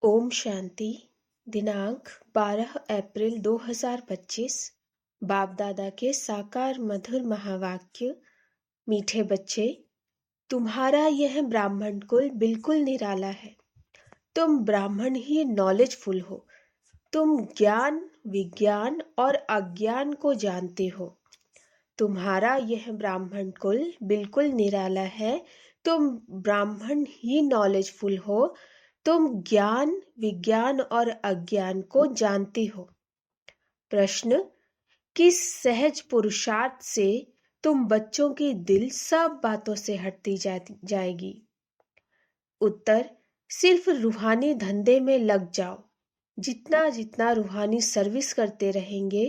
ओम शांति। दिनांक 12 अप्रैल 2025। बाप दादा के साकार मधुर महावाक्य। मीठे बच्चे, तुम्हारा यह ब्राह्मण कुल बिल्कुल निराला है। तुम ब्राह्मण ही नॉलेजफुल हो। तुम ज्ञान, विज्ञान और अज्ञान को जानते हो। तुम्हारा यह ब्राह्मण कुल बिल्कुल निराला है। तुम ब्राह्मण ही नॉलेजफुल हो। तुम ज्ञान, विज्ञान और अज्ञान को जानते हो। प्रश्न: किस सहज पुरुषार्थ से तुम बच्चों की दिल सब बातों से हटती जाएगी? उत्तर: सिर्फ रूहानी धंधे में लग जाओ। जितना जितना रूहानी सर्विस करते रहेंगे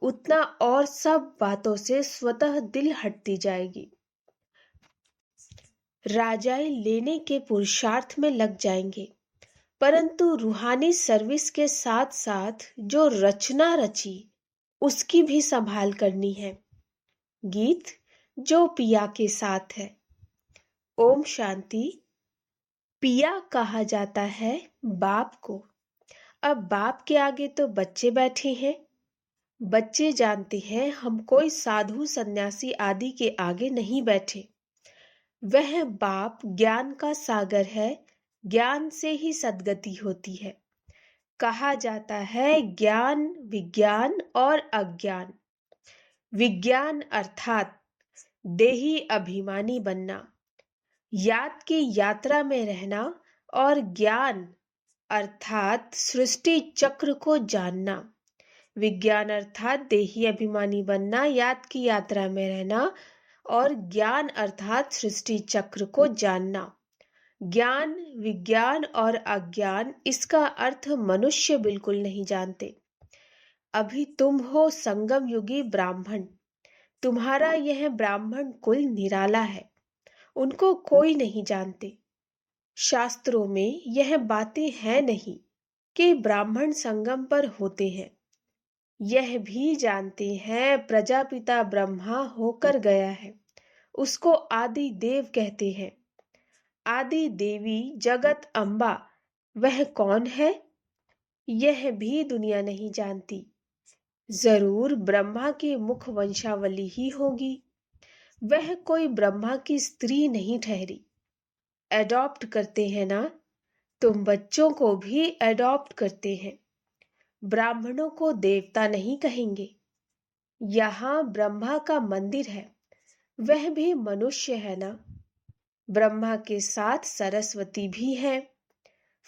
उतना और सब बातों से स्वतः दिल हटती जाएगी। राजाई लेने के पुरुषार्थ में लग जाएंगे, परंतु रूहानी सर्विस के साथ साथ जो रचना रची उसकी भी संभाल करनी है। गीत जो पिया के साथ है। ओम शांति। पिया कहा जाता है बाप को। अब बाप के आगे तो बच्चे बैठे हैं। बच्चे जानते हैं हम कोई साधु सन्यासी आदि के आगे नहीं बैठे। वह बाप ज्ञान का सागर है। ज्ञान से ही सद्गति होती है। कहा जाता है ज्ञान, विज्ञान और अज्ञान। विज्ञान अर्थात देही अभिमानी बनना, याद की यात्रा में रहना, और ज्ञान अर्थात सृष्टि चक्र को जानना। विज्ञान अर्थात देही अभिमानी बनना, याद की यात्रा में रहना, और ज्ञान अर्थात सृष्टि चक्र को जानना। ज्ञान, विज्ञान और अज्ञान, इसका अर्थ मनुष्य बिल्कुल नहीं जानते। अभी तुम हो संगम युगी ब्राह्मण। तुम्हारा यह ब्राह्मण कुल निराला है। उनको कोई नहीं जानते। शास्त्रों में यह बातें हैं नहीं कि ब्राह्मण संगम पर होते हैं। यह भी जानते हैं प्रजापिता ब्रह्मा होकर गया है, उसको आदि देव कहते हैं। आदि देवी जगत अम्बा वह कौन है, यह भी दुनिया नहीं जानती। जरूर ब्रह्मा की मुख वंशावली ही होगी। वह कोई ब्रह्मा की स्त्री नहीं ठहरी। एडॉप्ट करते हैं ना, तुम बच्चों को भी एडॉप्ट करते हैं। ब्राह्मणों को देवता नहीं कहेंगे। यहाँ ब्रह्मा का मंदिर है, वह भी मनुष्य है ना। ब्रह्मा के साथ सरस्वती भी है,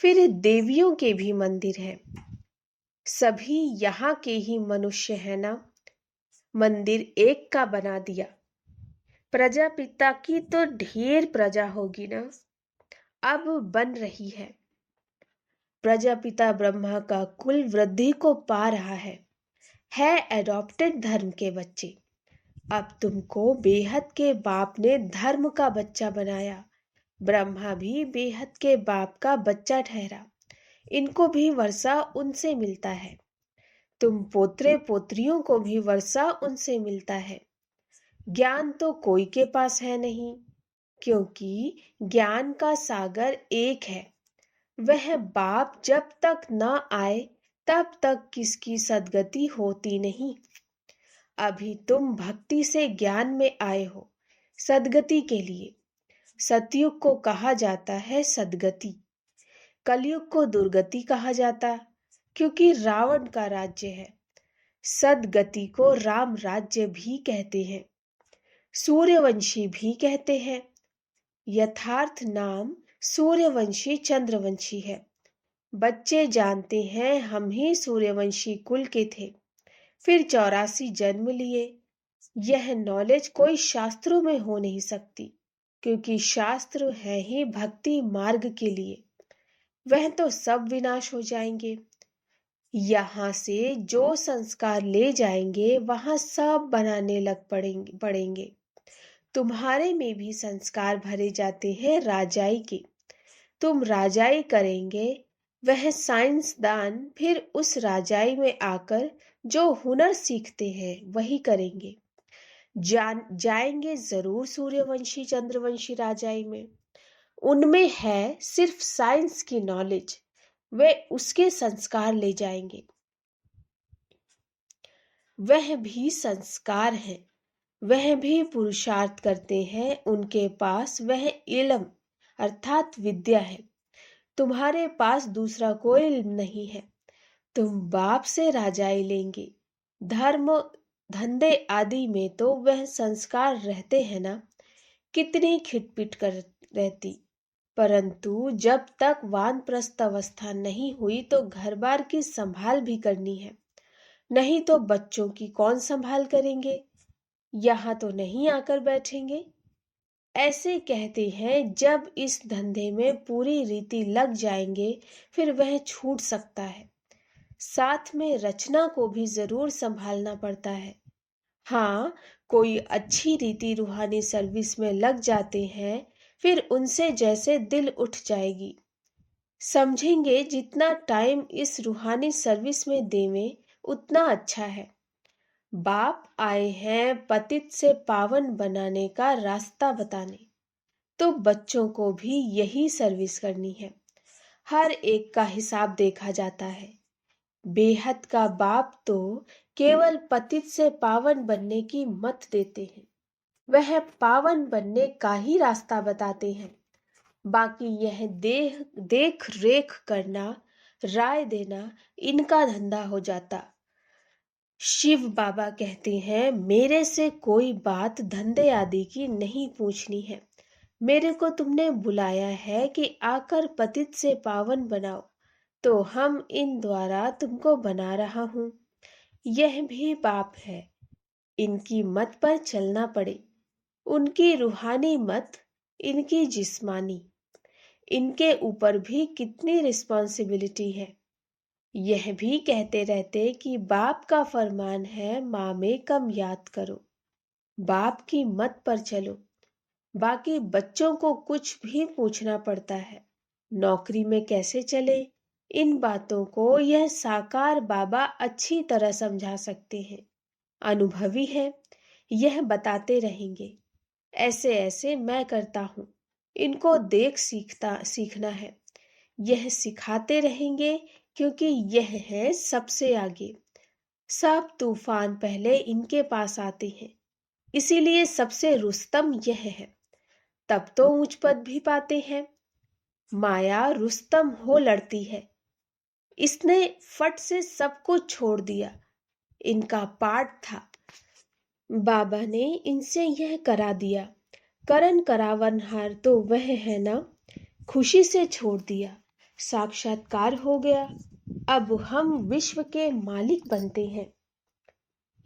फिर देवियों के भी मंदिर है। सभी यहाँ के ही मनुष्य है ना। मंदिर एक का बना दिया। प्रजापिता की तो ढेर प्रजा होगी ना, अब बन रही है। प्रजापिता ब्रह्मा का कुल वृद्धि को पा रहा है एडॉप्टेड धर्म के बच्चे। अब तुमको बेहद के बाप ने धर्म का बच्चा बनाया। ब्रह्मा भी बेहद के बाप का बच्चा ठहरा। इनको भी वर्षा उनसे मिलता है। तुम पोत्रे पोत्रियों को भी वर्षा उनसे मिलता है। ज्ञान तो कोई के पास है नहीं, क्योंकि ज्ञान का सागर एक है। वह बाप जब तक न आए तब तक किसकी सद्गति होती नहीं। अभी तुम भक्ति से ज्ञान में आए हो सद्गति के लिए। सतयुग को कहा जाता है सद्गति। कलयुग को दुर्गति कहा जाता, क्योंकि रावण का राज्य है। सद्गति को राम राज्य भी कहते हैं, सूर्यवंशी भी कहते हैं। यथार्थ नाम सूर्यवंशी चंद्रवंशी है। बच्चे जानते हैं हम ही सूर्यवंशी कुल के थे, फिर 84 जन्म लिए। यह नॉलेज कोई शास्त्रों में हो नहीं सकती, क्योंकि शास्त्र है ही भक्ति मार्ग के लिए। वह तो सब विनाश हो जाएंगे। यहाँ से जो संस्कार ले जाएंगे वहां सब बनाने लग पड़ेंगे। तुम्हारे में भी संस्कार भरे जाते हैं राजाई के। तुम राजाई करेंगे, वह साइंसदान फिर उस राजाई में आकर जो हुनर सीखते हैं वही करेंगे। जाएंगे जरूर सूर्यवंशी चंद्रवंशी राजाई में। उनमें है सिर्फ साइंस की नॉलेज, वे उसके संस्कार ले जाएंगे। वह भी संस्कार है, वह भी पुरुषार्थ करते हैं, उनके पास वह इल्म अर्थात विद्या है। तुम्हारे पास दूसरा कोई इल्म नहीं है। तुम बाप से राजाई लेंगे। धर्म धंधे आदि में तो वह संस्कार रहते हैं ना। कितनी खिटपिट कर रहती, परंतु जब तक वानप्रस्थ अवस्था नहीं हुई तो घर बार की संभाल भी करनी है। नहीं तो बच्चों की कौन संभाल करेंगे? यहाँ तो नहीं आकर बैठेंगे। ऐसे कहते हैं जब इस धंधे में पूरी रीति लग जाएंगे फिर वह छूट सकता है। साथ में रचना को भी जरूर संभालना पड़ता है। हाँ, कोई अच्छी रीति रूहानी सर्विस में लग जाते हैं फिर उनसे जैसे दिल उठ जाएगी। समझेंगे जितना टाइम इस रूहानी सर्विस में देवें उतना अच्छा है। बाप आए हैं पतित से पावन बनाने का रास्ता बताने, तो बच्चों को भी यही सर्विस करनी है। हर एक का हिसाब देखा जाता है। बेहद का बाप तो केवल पतित से पावन बनने की मत देते हैं, वह पावन बनने का ही रास्ता बताते हैं। बाकी यह देख रेख करना, राय देना इनका धंधा हो जाता। शिव बाबा कहते हैं मेरे से कोई बात धंधे आदि की नहीं पूछनी है। मेरे को तुमने बुलाया है कि आकर पतित से पावन बनाओ, तो हम इन द्वारा तुमको बना रहा हूं। यह भी पाप है, इनकी मत पर चलना पड़े। उनकी रूहानी मत, इनकी जिस्मानी, इनके ऊपर भी कितनी रिस्पॉन्सिबिलिटी है। यह भी कहते रहते कि बाप का फरमान है माँ में कम याद करो, बाप की मत पर चलो। बाकी बच्चों को कुछ भी पूछना पड़ता है, नौकरी में कैसे चले, इन बातों को यह साकार बाबा अच्छी तरह समझा सकते हैं। अनुभवी है, यह बताते रहेंगे। ऐसे ऐसे मैं करता हूँ, इनको देख सीखना है। यह सिखाते रहेंगे क्योंकि यह है सबसे आगे। सब तूफान पहले इनके पास आते हैं, इसीलिए सबसे रुस्तम यह है। तब तो ऊंच पद भी पाते हैं। माया रुस्तम हो लड़ती है, इसने फट से सब कुछ छोड़ दिया। इनका पाठ था, बाबा ने इनसे यह करा दिया। करण करावनहार तो वह है ना, खुशी से छोड़ दिया। साक्षात्कार हो गया। अब हम विश्व के मालिक बनते हैं।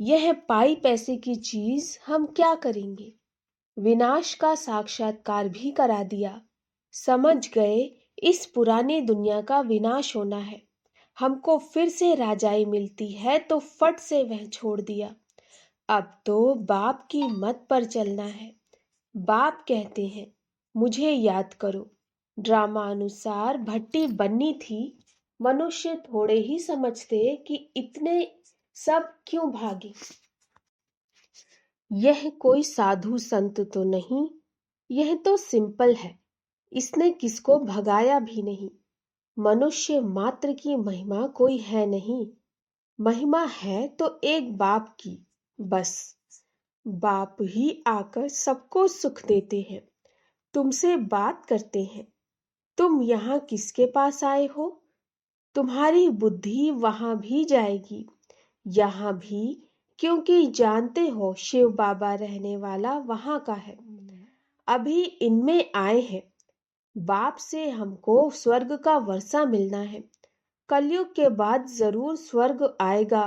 यह पाई पैसे की चीज हम क्या करेंगे? विनाश का साक्षात्कार भी करा दिया। समझ गए इस पुरानी दुनिया का विनाश होना है। हमको फिर से राजाई मिलती है तो फट से वह छोड़ दिया। अब तो बाप की मत पर चलना है। बाप कहते हैं मुझे याद करो। ड्रामा अनुसार भट्टी बननी थी। मनुष्य थोड़े ही समझते कि इतने सब क्यों भागे। यह कोई साधु संत तो नहीं, यह तो सिंपल है। इसने किसको भगाया भी नहीं। मनुष्य मात्र की महिमा कोई है नहीं। महिमा है तो एक बाप की, बस। बाप ही आकर सबको सुख देते हैं, तुमसे बात करते हैं। तुम यहाँ किसके पास आए हो? तुम्हारी बुद्धि वहां भी जाएगी, यहाँ भी, क्योंकि जानते हो शिव बाबा रहने वाला वहां का है। अभी इनमें आए हैं। बाप से हमको स्वर्ग का वर्षा मिलना है। कलयुग के बाद जरूर स्वर्ग आएगा।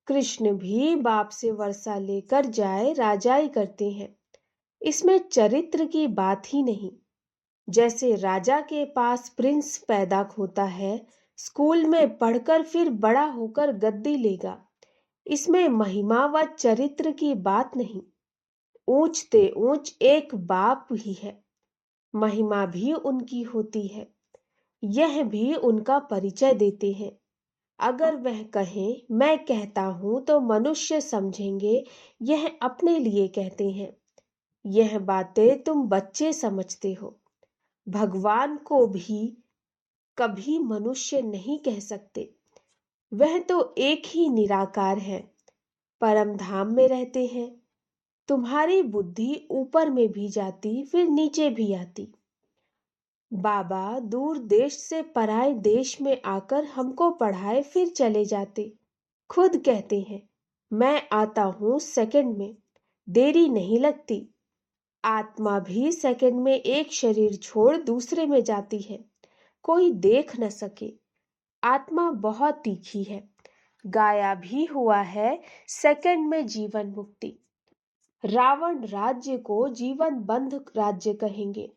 कृष्ण भी बाप से वर्षा लेकर जाए राजाई करते हैं। इसमें चरित्र की बात ही नहीं। जैसे राजा के पास प्रिंस पैदा होता है, स्कूल में पढ़कर फिर बड़ा होकर गद्दी लेगा। इसमें महिमा व चरित्र की बात नहीं। ऊंचते ऊंच एक बाप ही है। महिमा भी उनकी होती है, यह भी उनका परिचय देते हैं। अगर वह कहें मैं कहता हूं तो मनुष्य समझेंगे यह अपने लिए कहते हैं। यह बातें तुम बच्चे समझते हो। भगवान को भी कभी मनुष्य नहीं कह सकते। वह तो एक ही निराकार है, परम धाम में रहते हैं। तुम्हारी बुद्धि ऊपर में भी जाती फिर नीचे भी आती। बाबा दूर देश से पराए देश में आकर हमको पढ़ाए फिर चले जाते। खुद कहते हैं, मैं आता हूँ सेकंड में, देरी नहीं लगती। आत्मा भी सेकंड में एक शरीर छोड़ दूसरे में जाती है, कोई देख न सके। आत्मा बहुत तीखी है, गाया भी हुआ है सेकंड में जीवन मुक्ति। रावण राज्य को जीवन बंध राज्य कहेंगे।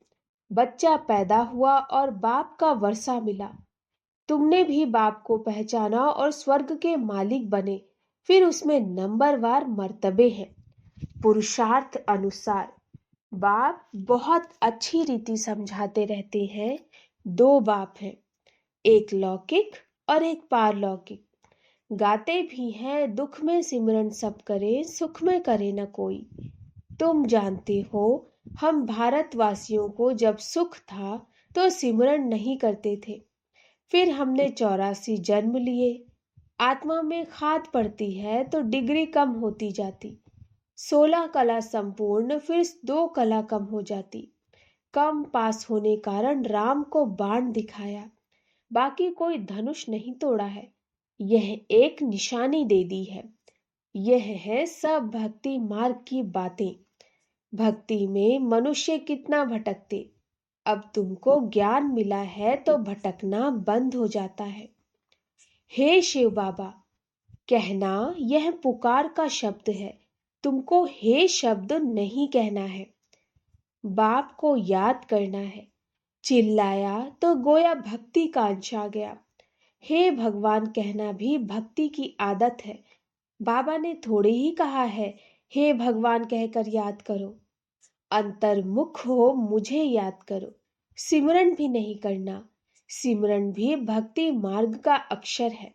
बच्चा पैदा हुआ और बाप का वर्षा मिला। तुमने भी बाप को पहचाना और स्वर्ग के मालिक बने। फिर उसमें नंबरवार मर्तबे हैं, पुरुषार्थ अनुसार। बाप बहुत अच्छी रीति समझाते रहते हैं। दो बाप हैं, एक लौकिक और एक पारलौकिक। गाते भी हैं, दुख में सिमरन सब करे, सुख में करे न कोई। तुम जानते हो, हम भारतवासियों को जब सुख था तो सिमरन नहीं करते थे। फिर हमने 84 जन्म लिए। आत्मा में खाद पड़ती है तो डिग्री कम होती जाती। 16 कला संपूर्ण, फिर 2 कला कम हो जाती। कम पास होने कारण राम को बाण दिखाया, बाकी कोई धनुष नहीं तोड़ा है। यह एक निशानी दे दी है। यह है सब भक्ति मार्ग की बातें। भक्ति में मनुष्य कितना भटकते, अब तुमको ज्ञान मिला है तो भटकना बंद हो जाता है। हे शिव बाबा, कहना यह पुकार का शब्द है, तुमको हे शब्द नहीं कहना है। बाप को याद करना है। चिल्लाया तो गोया भक्ति का अंश आ गया। हे भगवान कहना भी भक्ति की आदत है। बाबा ने थोड़े ही कहा है, हे भगवान कहकर याद करो। अंतर्मुख हो मुझे याद करो। सिमरन भी नहीं करना। सिमरन भी भक्ति मार्ग का अक्षर है।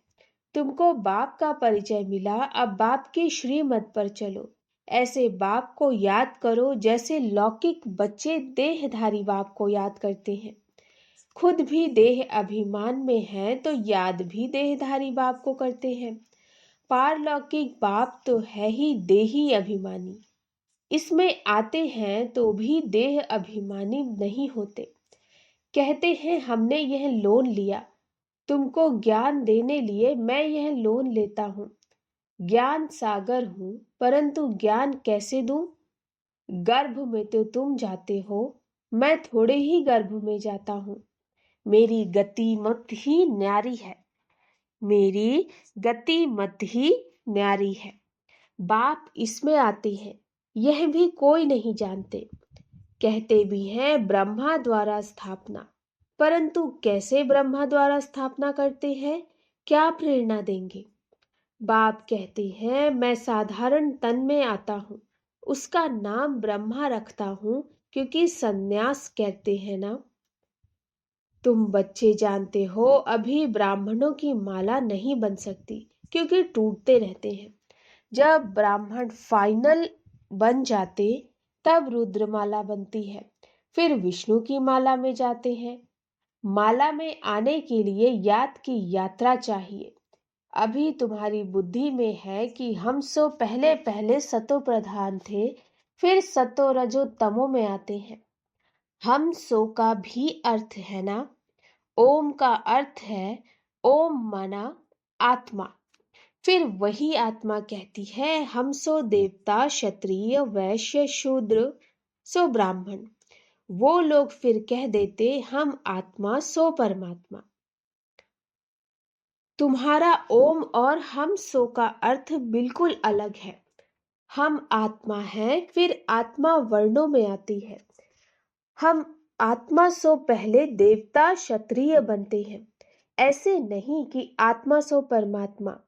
तुमको बाप का परिचय मिला, अब बाप की श्रीमत पर चलो। ऐसे बाप को याद करो जैसे लौकिक बच्चे देहधारी बाप को याद करते हैं। खुद भी देह अभिमान में है तो याद भी देहधारी बाप को करते हैं। पारलौकिक बाप तो है ही देही अभिमानी। इसमें आते हैं तो भी देह अभिमानी नहीं होते। कहते हैं हमने यह लोन लिया, तुमको ज्ञान देने लिए मैं यह लोन लेता हूँ। ज्ञान सागर हूँ, परंतु ज्ञान कैसे दूं? गर्भ में तो तुम जाते हो, मैं थोड़े ही गर्भ में जाता हूँ। मेरी गति मत ही न्यारी है। मेरी गति मत ही न्यारी है। बाप इसमें आते हैं, यह भी कोई नहीं जानते। कहते भी हैं ब्रह्मा द्वारा स्थापना, परंतु कैसे ब्रह्मा द्वारा स्थापना करते हैं, क्या प्रेरणा देंगे? बाप कहते हैं मैं साधारण तन में आता हूँ, उसका नाम ब्रह्मा रखता हूँ, क्योंकि संन्यास कहते हैं ना। तुम बच्चे जानते हो अभी ब्राह्मणों की माला नहीं बन सकती, क्योंकि टूटते रहते हैं। जब ब्राह्मण फाइनल बन जाते तब रुद्रमाला बनती है, फिर विष्णु की माला में जाते हैं। माला में आने के लिए याद की यात्रा चाहिए। अभी तुम्हारी बुद्धि में है कि हम सो पहले पहले सतो प्रधान थे, फिर सतो रजो तमो में आते हैं। हम सो का भी अर्थ है ना। ओम का अर्थ है ओम माना आत्मा। फिर वही आत्मा कहती है हम सो देवता, क्षत्रिय, वैश्य, शूद्र, सो ब्राह्मण। वो लोग फिर कह देते हम आत्मा सो परमात्मा। तुम्हारा ओम और हम सो का अर्थ बिल्कुल अलग है। हम आत्मा हैं, फिर आत्मा वर्णों में आती है। हम आत्मा सो पहले देवता क्षत्रिय बनते हैं। ऐसे नहीं कि आत्मा सो परमात्मा।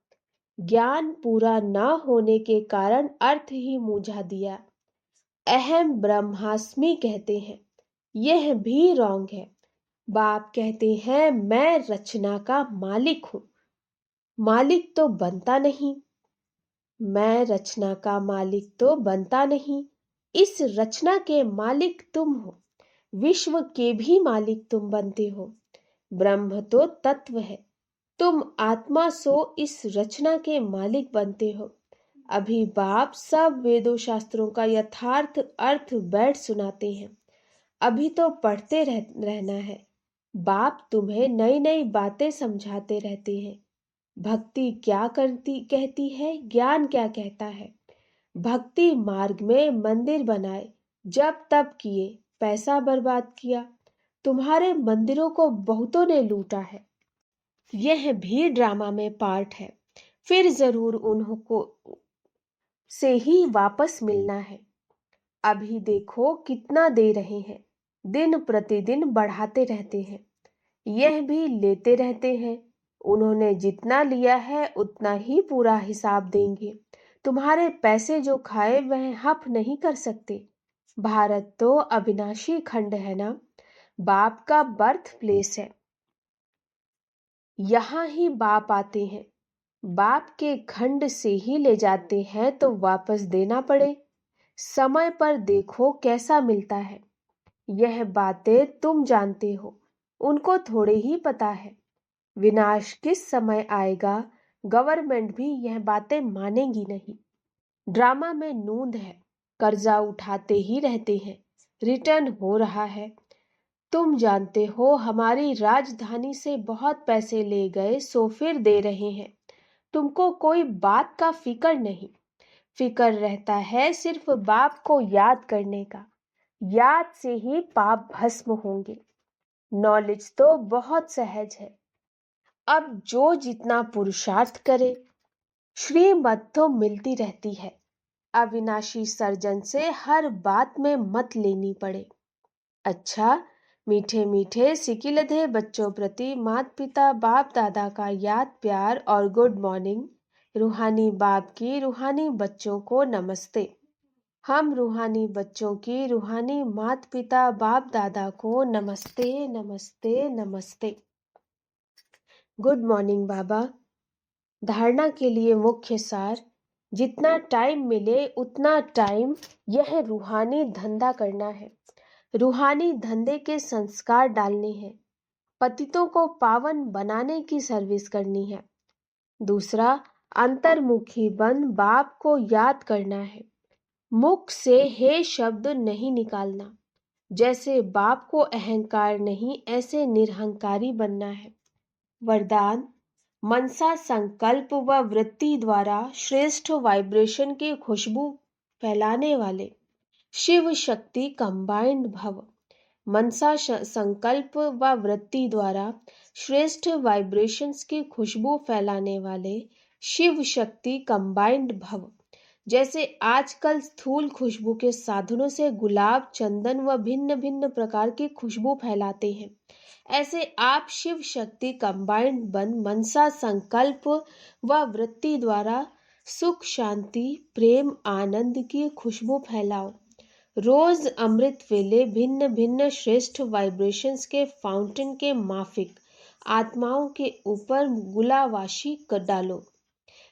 ज्ञान पूरा न होने के कारण अर्थ ही मूझा दिया। अहम ब्रह्मास्मि कहते हैं, यह भी रॉन्ग है। बाप कहते हैं मैं रचना का मालिक हूँ। मालिक तो बनता नहीं। मैं रचना का मालिक तो बनता नहीं। इस रचना के मालिक तुम हो। विश्व के भी मालिक तुम बनते हो। ब्रह्म तो तत्व है। तुम आत्मा सो इस रचना के मालिक बनते हो। अभी बाप सब वेदों शास्त्रों का यथार्थ अर्थ बैठ सुनाते हैं। अभी तो पढ़ते रहना है। बाप तुम्हें नई नई बातें समझाते रहते हैं। भक्ति क्या करती कहती है, ज्ञान क्या कहता है। भक्ति मार्ग में मंदिर बनाए, जब तब किए, पैसा बर्बाद किया। तुम्हारे मंदिरों को बहुतों ने लूटा है। यह भी ड्रामा में पार्ट है, फिर जरूर उनको से ही वापस मिलना है। अभी देखो कितना दे रहे हैं, दिन प्रतिदिन बढ़ाते रहते हैं। यह भी लेते रहते हैं। उन्होंने जितना लिया है उतना ही पूरा हिसाब देंगे। तुम्हारे पैसे जो खाए वह हप नहीं कर सकते। भारत तो अविनाशी खंड है ना, बाप का बर्थ प्लेस है। यहाँ ही बाप आते हैं। बाप के खंड से ही ले जाते हैं तो वापस देना पड़े। समय पर देखो कैसा मिलता है। यह बातें तुम जानते हो, उनको थोड़े ही पता है। विनाश किस समय आएगा, गवर्नमेंट भी यह बातें मानेगी नहीं। ड्रामा में नूंद है, कर्जा उठाते ही रहते हैं, रिटर्न हो रहा है। तुम जानते हो हमारी राजधानी से बहुत पैसे ले गए सो फिर दे रहे हैं। तुमको कोई बात का फिक्र नहीं। फिक्र रहता है सिर्फ बाप को याद करने का। याद से ही पाप भस्म होंगे। नॉलेज तो बहुत सहज है। अब जो जितना पुरुषार्थ करे, श्रीमत तो मिलती रहती है। अविनाशी सर्जन से हर बात में मत लेनी पड़े। अच्छा, मीठे मीठे सिकिलधे बच्चों प्रति माता पिता बाप दादा का याद प्यार और गुड मॉर्निंग। रूहानी बाप की रूहानी बच्चों को नमस्ते। हम रूहानी बच्चों की रूहानी माता पिता बाप दादा को नमस्ते नमस्ते नमस्ते। गुड मॉर्निंग बाबा। धारणा के लिए मुख्य सार, जितना टाइम मिले उतना टाइम यह रूहानी धंधा करना है। रूहानी धंधे के संस्कार डालने हैं। पतितों को पावन बनाने की सर्विस करनी है। दूसरा, अंतर्मुखी बन बाप को याद करना है। मुख से हे शब्द नहीं निकालना। जैसे बाप को अहंकार नहीं, ऐसे निरहंकारी बनना है। वरदान, मनसा संकल्प व वृत्ति द्वारा श्रेष्ठ वाइब्रेशन की खुशबू फैलाने वाले शिव शक्ति कंबाइंड भव। मनसा संकल्प व वृत्ति द्वारा श्रेष्ठ वाइब्रेशंस की खुशबू फैलाने वाले शिव शक्ति कंबाइंड भव। जैसे आजकल स्थूल खुशबू के साधनों से गुलाब, चंदन व भिन्न भिन्न प्रकार की खुशबू फैलाते हैं, ऐसे आप शिव शक्ति कंबाइंड बन मनसा संकल्प व वृत्ति द्वारा सुख, शांति, प्रेम, आनंद की खुशबू फैलाओ। रोज अमृत वेले भिन्न भिन्न श्रेष्ठ वाइब्रेशंस के फाउंटेन के माफिक आत्माओं के ऊपर गुलावाशी कर डालो।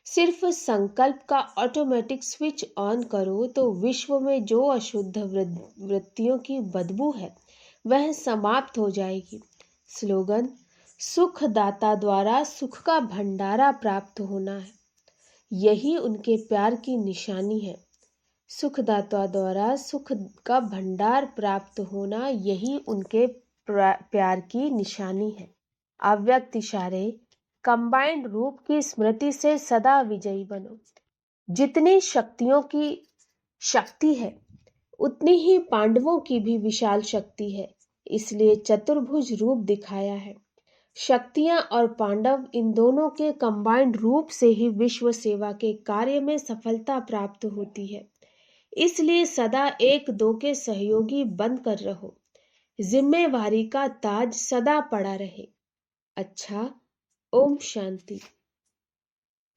सिर्फ संकल्प का ऑटोमेटिक स्विच ऑन करो तो विश्व में जो अशुद्ध वृत्तियों की बदबू है वह समाप्त हो जाएगी। स्लोगन, सुख दाता द्वारा सुख का भंडारा प्राप्त होना है। यही उनके प्यार की निशानी है। सुखदाता द्वारा सुख का भंडार प्राप्त होना, यही उनके प्यार की निशानी है। अव्यक्त इशारे कंबाइंड रूप की स्मृति से सदा विजयी बनो। जितनी शक्तियों की शक्ति है उतनी ही पांडवों की भी विशाल शक्ति है, इसलिए चतुर्भुज रूप दिखाया है। शक्तियां और पांडव, इन दोनों के कंबाइंड रूप से ही विश्व सेवा के कार्य में सफलता प्राप्त होती है। इसलिए सदा एक दो के सहयोगी बनकर रहो। जिम्मेवारी का ताज सदा पड़ा रहे। अच्छा, ओम शांति।